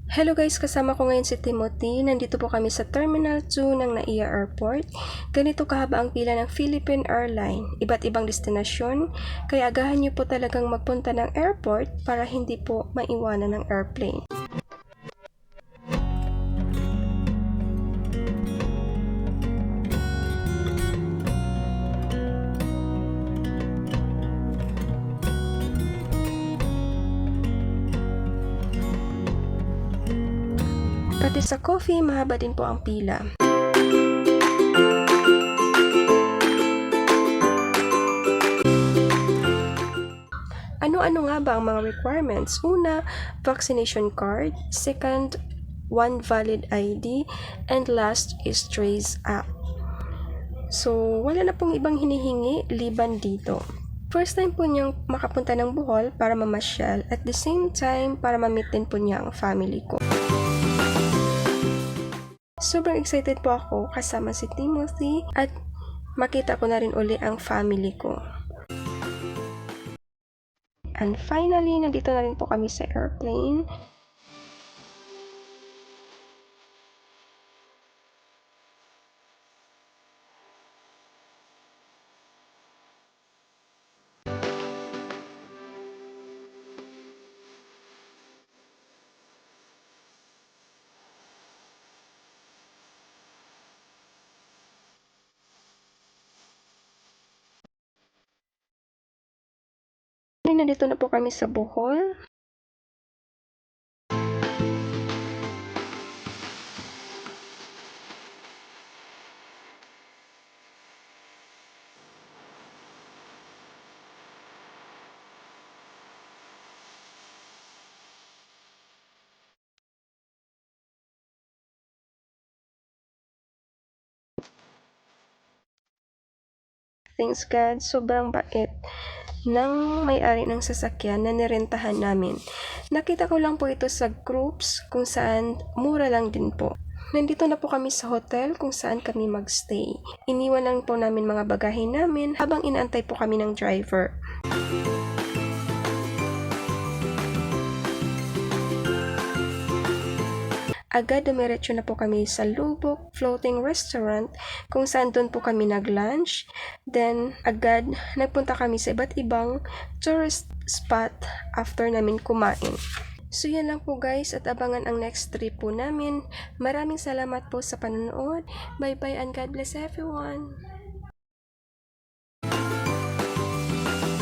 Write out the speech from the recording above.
Hello guys, kasama ko ngayon si Timothy. Nandito po kami sa Terminal 2 ng NAIA Airport. Ganito kahaba ang pila ng Philippine Airlines. Iba't ibang destinasyon, kaya agahan niyo po talagang magpunta ng airport para hindi po maiwanan ng airplane. Pati sa coffee, mahaba din po ang pila. Ano-ano nga ba ang mga requirements? Una, vaccination card. Second, one valid ID. And last is Trace app. So, wala na pong ibang hinihingi liban dito. First time po niyang makapunta ng Bohol para mamasyal, at the same time para ma-meet din po niya ang family ko. Sobrang excited po ako kasama si Timothy at makita ko na rin uli ang family ko. And finally, nandito na rin po kami sa airplane. Nandito na po kami sa Bohol. Thanks God, sobrang bait ng may-ari ng sasakyan na nirentahan namin. Nakita ko lang po ito sa groups kung saan mura lang din po. Nandito na po kami sa hotel kung saan kami magstay. Iniwan lang po namin mga bagahe namin habang inaantay po kami ng driver. Agad dumiretso na po kami sa Lubok Floating Restaurant kung saan doon po kami nag-lunch. Then, agad nagpunta kami sa iba't ibang tourist spot after namin kumain. So yan lang po guys, at abangan ang next trip po namin. Maraming salamat po sa panonood. Bye bye and God bless everyone!